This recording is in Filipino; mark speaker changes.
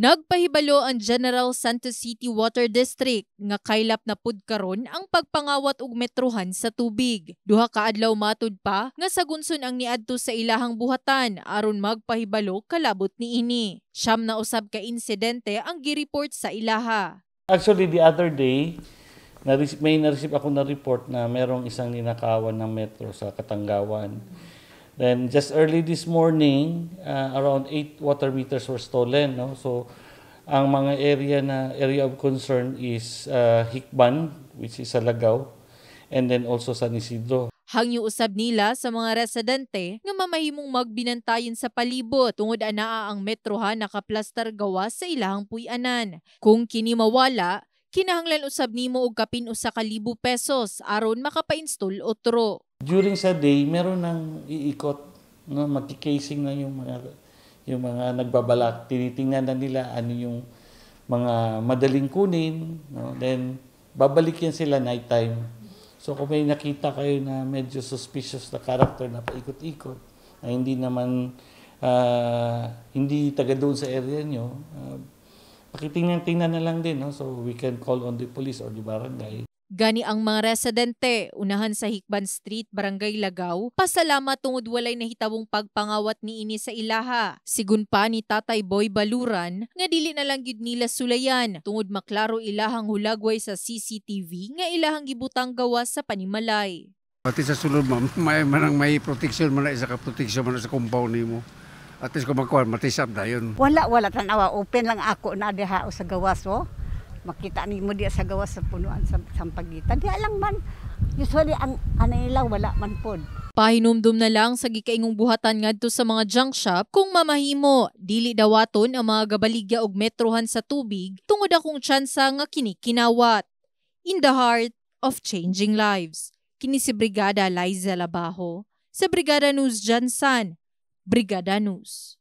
Speaker 1: Nagpahibalo ang General Santos City Water District nga kaylap na pud karon ang pagpangawat og metrohan sa tubig. Duha ka adlaw matud pa nga sagunson ang niadto sa ilahang buhatan aron magpahibalo kalabot niini. Siyam na usab ka insidente ang gireport sa ilaha.
Speaker 2: Actually, the other day, may na-receive ako na report na merong isang ninakawan ng metro sa Katanggawan. Then just early this morning, around 8 water meters were stolen. No? So ang mga area of concern is Hikban, which is sa Lagaw, and then also San Isidro.
Speaker 1: Hangyo usab nila sa mga residente nga mamahimong magbinantayon sa palibot tungod anaa ang metrohan nakaplastar gawas sa ilahang puy-anan. Kung kini mawala, kinahanglan usab nimo og kapin usa ka libo pesos aron makapa-install otro.
Speaker 2: During sa day, meron nang iikot, no, magki-casing na yung mga nagbabalak. Tinitingnan na nila ano yung mga madaling kunin, no? Then babalik yan sila nighttime. So kung may nakita kayo na medyo suspicious na character na paikot-ikot, na hindi naman hindi taga doon sa area nyo, pakitingnan na lang din, no? So we can call on the police or the barangay.
Speaker 1: Gani ang mga residente, unahan sa Hikban Street, Barangay Lagaw, pasalamat tungod walay nahitabong pagpangawat niini sa ilaha. Sigun pa ni Tatay Boy Baluran, nga dili na lang gyud nila sulayan, tungod maklaro ilahang hulagway sa CCTV nga ilahang gibutang gawas sa panimalay.
Speaker 3: Pati sa sulod, ma'am, may protection man na isa ka protection man sa compound nimo. At least kung magkuhan, matisap na yun.
Speaker 4: Wala tanawa, open lang ako na diha sa gawas, oh. Makita ni mo diya sa gawas sa punuan sa sampagitan. Di alang man, usually ang nila wala man pod.
Speaker 1: Pahinumdum na lang sa gikaingong buhatan ngadto sa mga junk shop kung mamahimo dili dawaton ang mga gabaligya og metrohan sa tubig tungod akong tsansa nga kinikinawat. In the heart of changing lives. Kini si Brigada Liza Labajo sa Brigada News Jansan. Brigada News.